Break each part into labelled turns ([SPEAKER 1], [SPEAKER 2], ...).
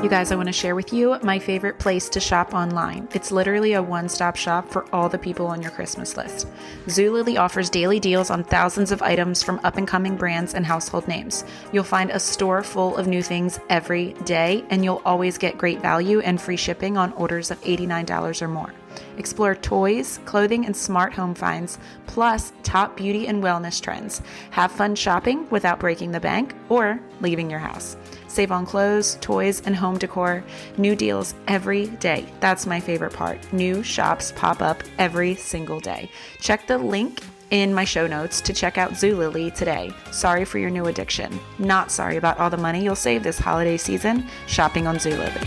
[SPEAKER 1] You guys, I want to share with you my favorite place to shop online. It's literally a one-stop shop for all the people on your Christmas list. Zulily offers daily deals on thousands of items from up-and-coming brands and household names. You'll find a store full of new things every day, and you'll always get great value and free shipping on orders of $89 or more. Explore toys, clothing, and smart home finds, plus top beauty and wellness trends. Have fun shopping without breaking the bank or leaving your house. Save on clothes, toys, and home decor. New deals every day. That's my favorite part. New shops pop up every single day. Check the link in my show notes to check out Zulily today. Sorry for your new addiction. Not sorry about all the money you'll save this holiday season shopping on Zulily.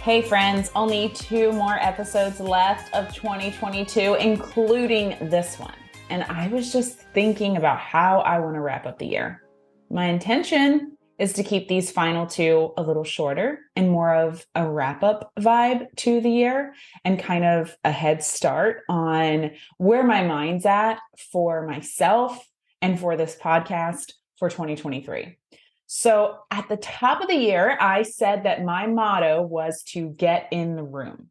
[SPEAKER 2] Hey friends, only 2 more episodes left of 2022, including this one. And I was just thinking about how I want to wrap up the year. My intention is to keep these final 2 a little shorter and more of a wrap-up vibe to the year and kind of a head start on where my mind's at for myself and for this podcast for 2023. So at the top of the year, I said that my motto was to get in the room.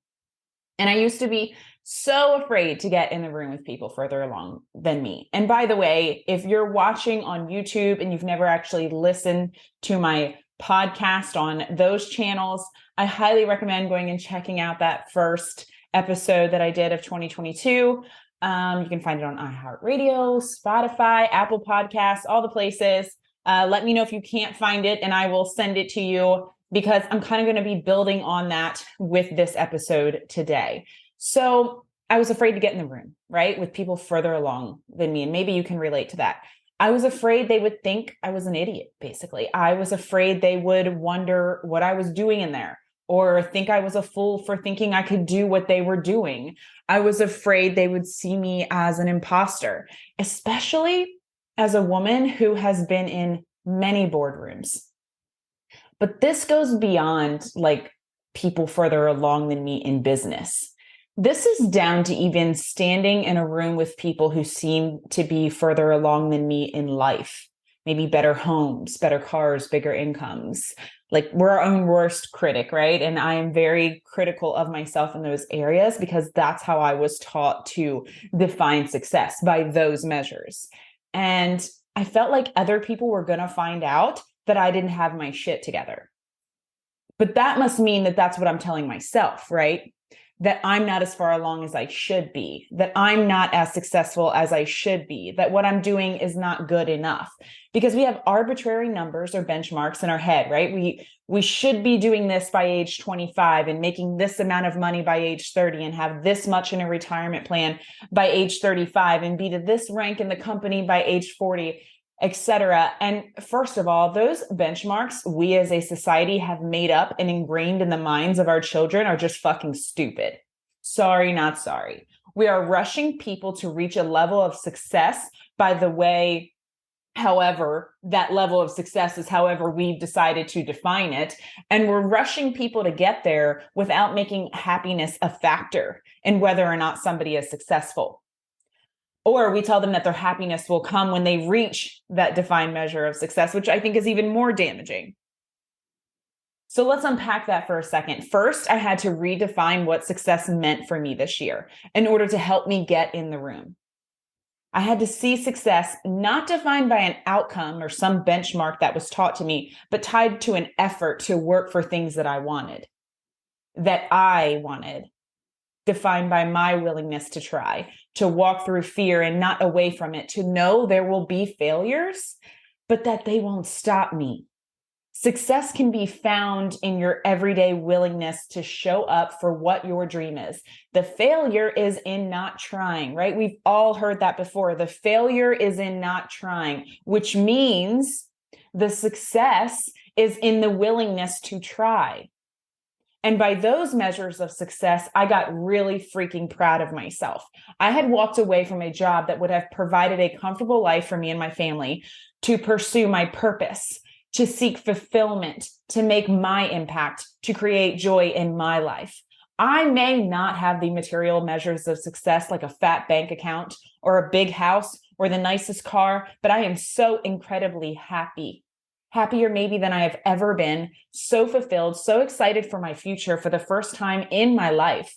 [SPEAKER 2] And I used to be so afraid to get in the room with people further along than me. And by the way, if you're watching on YouTube and you've never actually listened to my podcast on those channels, I highly recommend going and checking out that first episode that I did of 2022. You can find it on iHeartRadio, Spotify, Apple Podcasts, all the places. Let me know if you can't find it and I will send it to you because I'm kind of going to be building on that with this episode today. So I was afraid to get in the room, right? With people further along than me. And maybe you can relate to that. I was afraid they would think I was an idiot, basically. I was afraid they would wonder what I was doing in there or think I was a fool for thinking I could do what they were doing. I was afraid they would see me as an imposter, especially as a woman who has been in many boardrooms. But this goes beyond like people further along than me in business. This is down to even standing in a room with people who seem to be further along than me in life. Maybe better homes, better cars, bigger incomes. Like we're our own worst critic, right? And I am very critical of myself in those areas because that's how I was taught to define success, by those measures. And I felt like other people were going to find out that I didn't have my shit together. But that must mean that that's what I'm telling myself, right? That I'm not as far along as I should be, that I'm not as successful as I should be, that what I'm doing is not good enough. Because we have arbitrary numbers or benchmarks in our head, right? We should be doing this by age 25 and making this amount of money by age 30 and have this much in a retirement plan by age 35 and be to this rank in the company by age 40, etc. And first of all, those benchmarks we as a society have made up and ingrained in the minds of our children are just fucking stupid. Sorry, not sorry. We are rushing people to reach a level of success by the way, however, that level of success is however we've decided to define it. And we're rushing people to get there without making happiness a factor in whether or not somebody is successful. Or we tell them that their happiness will come when they reach that defined measure of success, which I think is even more damaging. So let's unpack that for a second. First, I had to redefine what success meant for me this year in order to help me get in the room. I had to see success not defined by an outcome or some benchmark that was taught to me, but tied to an effort to work for things that I wanted, defined by my willingness to try, to walk through fear and not away from it, to know there will be failures, but that they won't stop me. Success can be found in your everyday willingness to show up for what your dream is. The failure is in not trying, right? We've all heard that before. The failure is in not trying, which means the success is in the willingness to try. And by those measures of success, I got really freaking proud of myself. I had walked away from a job that would have provided a comfortable life for me and my family to pursue my purpose, to seek fulfillment, to make my impact, to create joy in my life. I may not have the material measures of success like a fat bank account or a big house or the nicest car, but I am so incredibly happy. Happier maybe than I have ever been, so fulfilled, so excited for my future for the first time in my life.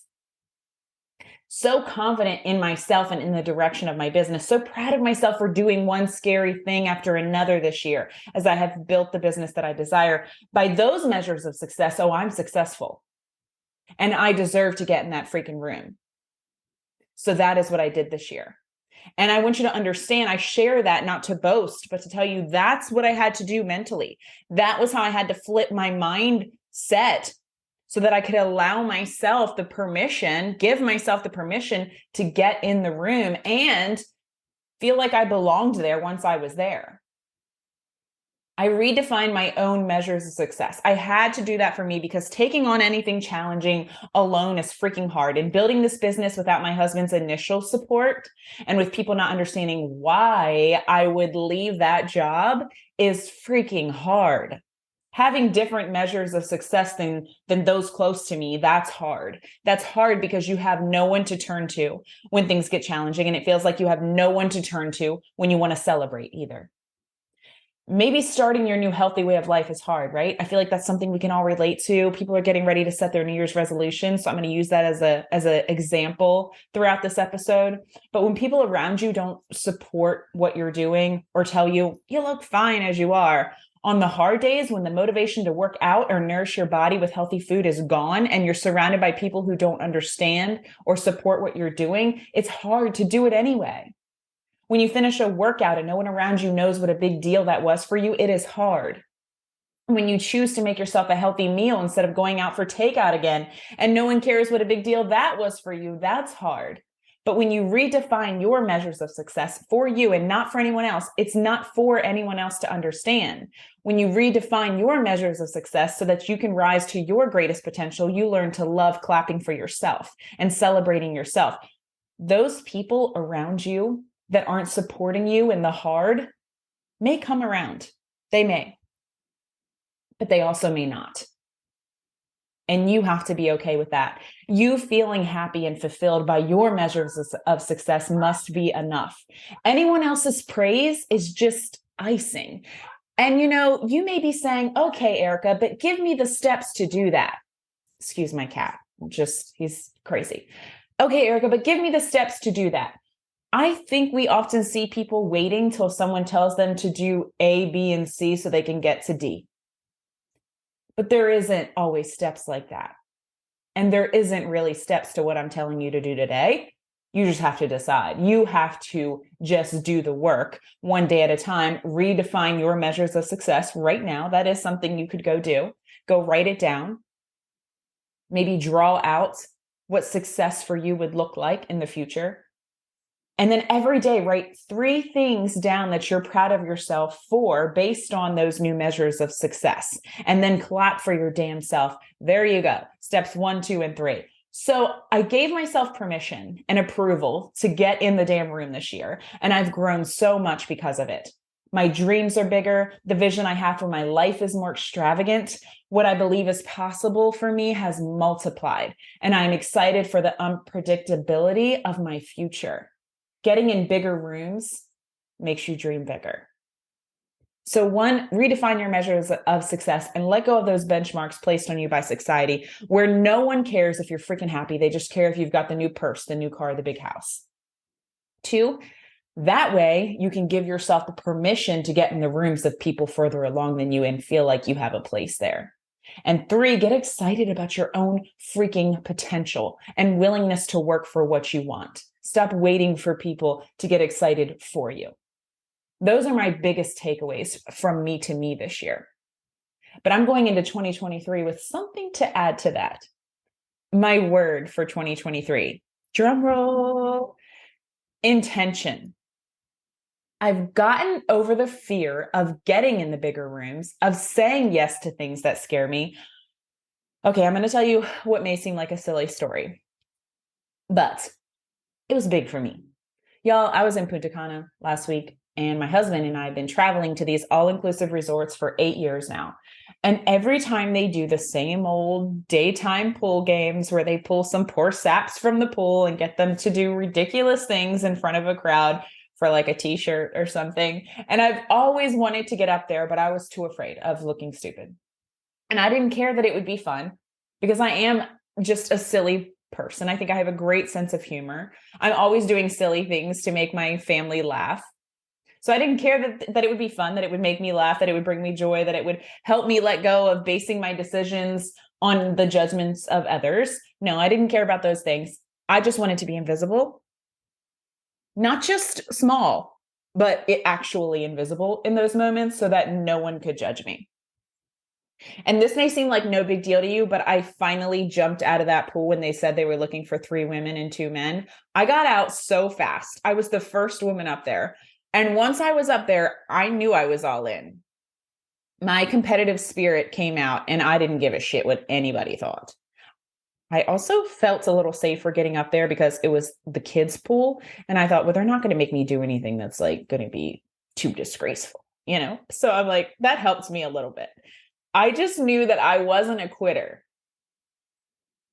[SPEAKER 2] So confident in myself and in the direction of my business, so proud of myself for doing one scary thing after another this year as I have built the business that I desire. By those measures of success, oh, I'm successful and I deserve to get in that freaking room. So that is what I did this year. And I want you to understand, I share that not to boast, but to tell you that's what I had to do mentally. That was how I had to flip my mindset so that I could allow myself the permission, give myself the permission to get in the room and feel like I belonged there once I was there. I redefined my own measures of success. I had to do that for me because taking on anything challenging alone is freaking hard. And building this business without my husband's initial support and with people not understanding why I would leave that job is freaking hard. Having different measures of success than those close to me, that's hard. That's hard because you have no one to turn to when things get challenging. And it feels like you have no one to turn to when you want to celebrate either. Maybe starting your new healthy way of life is hard, right? I feel like that's something we can all relate to. People are getting ready to set their New Year's resolutions. So I'm going to use that as a example throughout this episode. But when people around you don't support what you're doing or tell you, you look fine as you are, on the hard days when the motivation to work out or nourish your body with healthy food is gone and you're surrounded by people who don't understand or support what you're doing, it's hard to do it anyway. When you finish a workout and no one around you knows what a big deal that was for you, it is hard. When you choose to make yourself a healthy meal instead of going out for takeout again, and no one cares what a big deal that was for you, that's hard. But when you redefine your measures of success for you and not for anyone else, it's not for anyone else to understand. When you redefine your measures of success so that you can rise to your greatest potential, you learn to love clapping for yourself and celebrating yourself. Those people around you that aren't supporting you in the hard may come around. They may, but they also may not. And you have to be okay with that. You feeling happy and fulfilled by your measures of success must be enough. Anyone else's praise is just icing. And you may be saying, okay, Erica, but give me the steps to do that. Excuse my cat. He's crazy. Okay, Erica, but give me the steps to do that. I think we often see people waiting till someone tells them to do A, B, and C so they can get to D. But there isn't always steps like that. And there isn't really steps to what I'm telling you to do today. You just have to decide. You have to just do the work one day at a time, redefine your measures of success right now. That is something you could go do. Go write it down. Maybe draw out what success for you would look like in the future. And then every day, write 3 things down that you're proud of yourself for based on those new measures of success. And then clap for your damn self. There you go. Steps 1, 2, and 3. So I gave myself permission and approval to get in the damn room this year. And I've grown so much because of it. My dreams are bigger. The vision I have for my life is more extravagant. What I believe is possible for me has multiplied. And I'm excited for the unpredictability of my future. Getting in bigger rooms makes you dream bigger. So 1, redefine your measures of success and let go of those benchmarks placed on you by society where no one cares if you're freaking happy. They just care if you've got the new purse, the new car, the big house. 2, that way you can give yourself the permission to get in the rooms of people further along than you and feel like you have a place there. And 3, get excited about your own freaking potential and willingness to work for what you want. Stop waiting for people to get excited for you. Those are my biggest takeaways from me to me this year. But I'm going into 2023 with something to add to that. My word for 2023, drum roll, intention. I've gotten over the fear of getting in the bigger rooms, of saying yes to things that scare me. Okay, I'm going to tell you what may seem like a silly story, but it was big for me. Y'all, I was in Punta Cana last week, and my husband and I have been traveling to these all-inclusive resorts for 8 years now. And every time they do the same old daytime pool games where they pull some poor saps from the pool and get them to do ridiculous things in front of a crowd, for like a t-shirt or something. And I've always wanted to get up there, but I was too afraid of looking stupid. And I didn't care that it would be fun because I am just a silly person. I think I have a great sense of humor. I'm always doing silly things to make my family laugh. So I didn't care that it would be fun, that it would make me laugh, that it would bring me joy, that it would help me let go of basing my decisions on the judgments of others. No, I didn't care about those things. I just wanted to be invisible. Not just small, but actually invisible in those moments so that no one could judge me. And this may seem like no big deal to you, but I finally jumped out of that pool when they said they were looking for 3 women and 2 men. I got out so fast. I was the first woman up there. And once I was up there, I knew I was all in. My competitive spirit came out and I didn't give a shit what anybody thought. I also felt a little safer getting up there because it was the kids' pool. And I thought, well, they're not going to make me do anything that's like going to be too disgraceful, you know? So I'm like, that helped me a little bit. I just knew that I wasn't a quitter.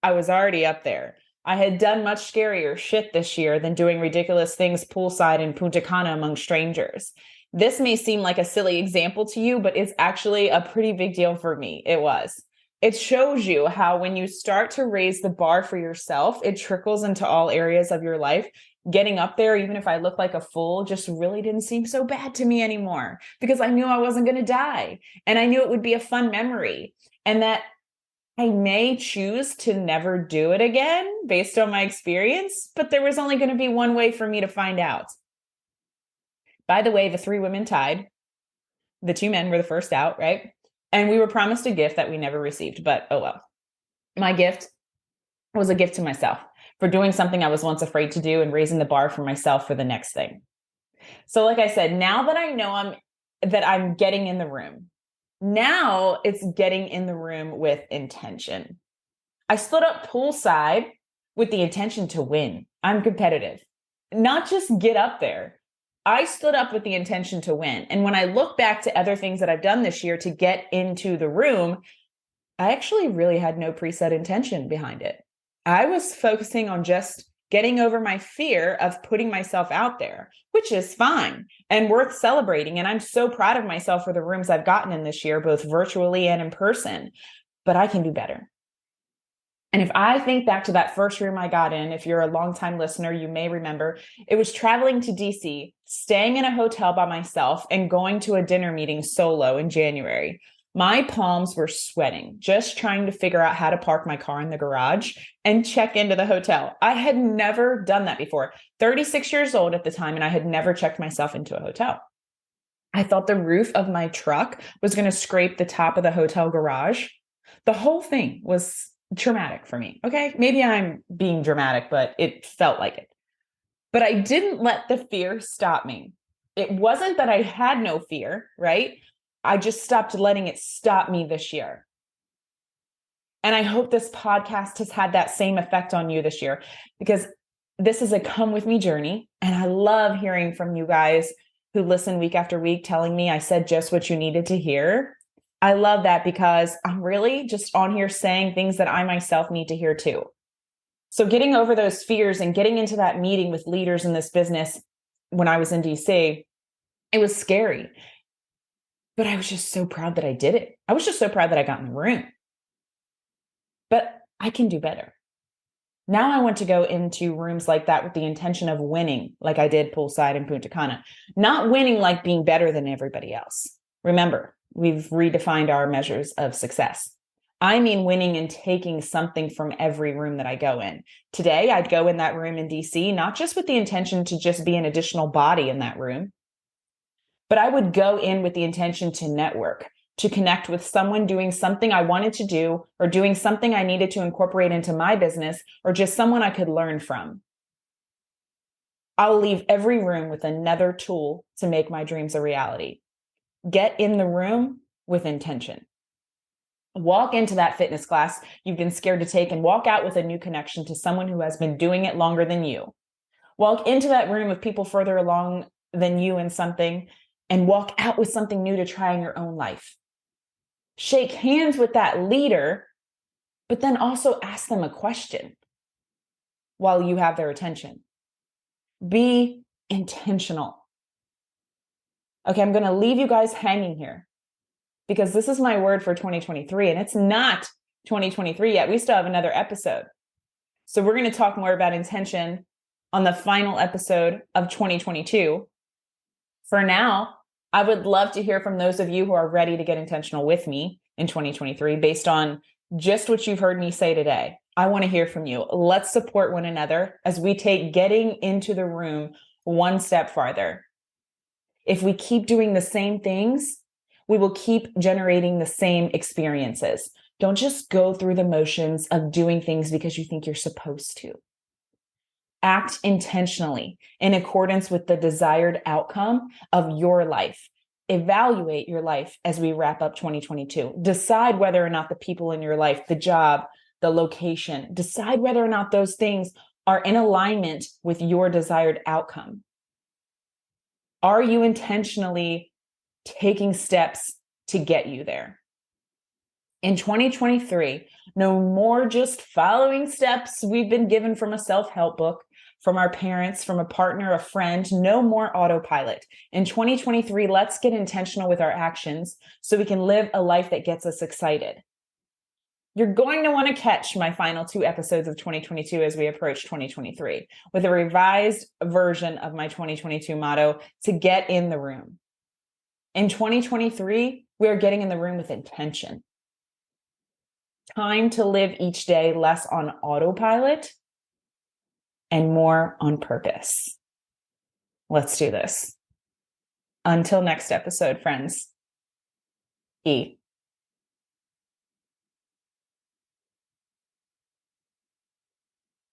[SPEAKER 2] I was already up there. I had done much scarier shit this year than doing ridiculous things poolside in Punta Cana among strangers. This may seem like a silly example to you, but it's actually a pretty big deal for me. It was. It shows you how when you start to raise the bar for yourself, it trickles into all areas of your life. Getting up there, even if I look like a fool, just really didn't seem so bad to me anymore because I knew I wasn't going to die. And I knew it would be a fun memory and that I may choose to never do it again based on my experience, but there was only going to be one way for me to find out. By the way, the 3 women tied. The 2 men were the first out, right? And we were promised a gift that we never received, but oh well. My gift was a gift to myself for doing something I was once afraid to do and raising the bar for myself for the next thing. So like I said, now that I know I'm getting in the room, now it's getting in the room with intention. I stood up poolside with the intention to win. I'm competitive, not just get up there. I stood up with the intention to win. And when I look back to other things that I've done this year to get into the room, I actually really had no preset intention behind it. I was focusing on just getting over my fear of putting myself out there, which is fine and worth celebrating. And I'm so proud of myself for the rooms I've gotten in this year, both virtually and in person, but I can do better. And if I think back to that first room I got in, if you're a longtime listener, you may remember, it was traveling to DC, staying in a hotel by myself, and going to a dinner meeting solo in January. My palms were sweating, just trying to figure out how to park my car in the garage and check into the hotel. I had never done that before. 36 years old at the time, and I had never checked myself into a hotel. I thought the roof of my truck was going to scrape the top of the hotel garage. The whole thing was traumatic for me. Okay. Maybe I'm being dramatic, but it felt like it. But I didn't let the fear stop me. It wasn't that I had no fear, right? I just stopped letting it stop me this year. And I hope this podcast has had that same effect on you this year because this is a come with me journey. And I love hearing from you guys who listen week after week telling me I said just what you needed to hear. I love that because I'm really just on here saying things that I myself need to hear too. So getting over those fears and getting into that meeting with leaders in this business when I was in DC, it was scary. But I was just so proud that I did it. I was just so proud that I got in the room. But I can do better. Now I want to go into rooms like that with the intention of winning, like I did poolside in Punta Cana. Not winning like being better than everybody else. Remember, we've redefined our measures of success. I mean winning and taking something from every room that I go in. Today, I'd go in that room in DC, not just with the intention to just be an additional body in that room, but I would go in with the intention to network, to connect with someone doing something I wanted to do or doing something I needed to incorporate into my business or just someone I could learn from. I'll leave every room with another tool to make my dreams a reality. Get in the room with intention. Walk into that fitness class you've been scared to take and walk out with a new connection to someone who has been doing it longer than you. Walk into that room with people further along than you in something and walk out with something new to try in your own life. Shake hands with that leader, but then also ask them a question while you have their attention. Be intentional. Okay, I'm going to leave you guys hanging here because this is my word for 2023, and it's not 2023 yet. We still have another episode. So we're going to talk more about intention on the final episode of 2022. For now, I would love to hear from those of you who are ready to get intentional with me in 2023 based on just what you've heard me say today. I want to hear from you. Let's support one another as we take getting into the room one step farther. If we keep doing the same things, we will keep generating the same experiences. Don't just go through the motions of doing things because you think you're supposed to. Act intentionally in accordance with the desired outcome of your life. Evaluate your life as we wrap up 2022. Decide whether or not the people in your life, the job, the location, decide whether or not those things are in alignment with your desired outcome. Are you intentionally taking steps to get you there? In 2023, no more just following steps we've been given from a self-help book, from our parents, from a partner, a friend, no more autopilot. In 2023, let's get intentional with our actions so we can live a life that gets us excited. You're going to want to catch my final 2 episodes of 2022 as we approach 2023 with a revised version of my 2022 motto to get in the room. In 2023, we are getting in the room with intention. Time to live each day less on autopilot and more on purpose. Let's do this. Until next episode, friends. E.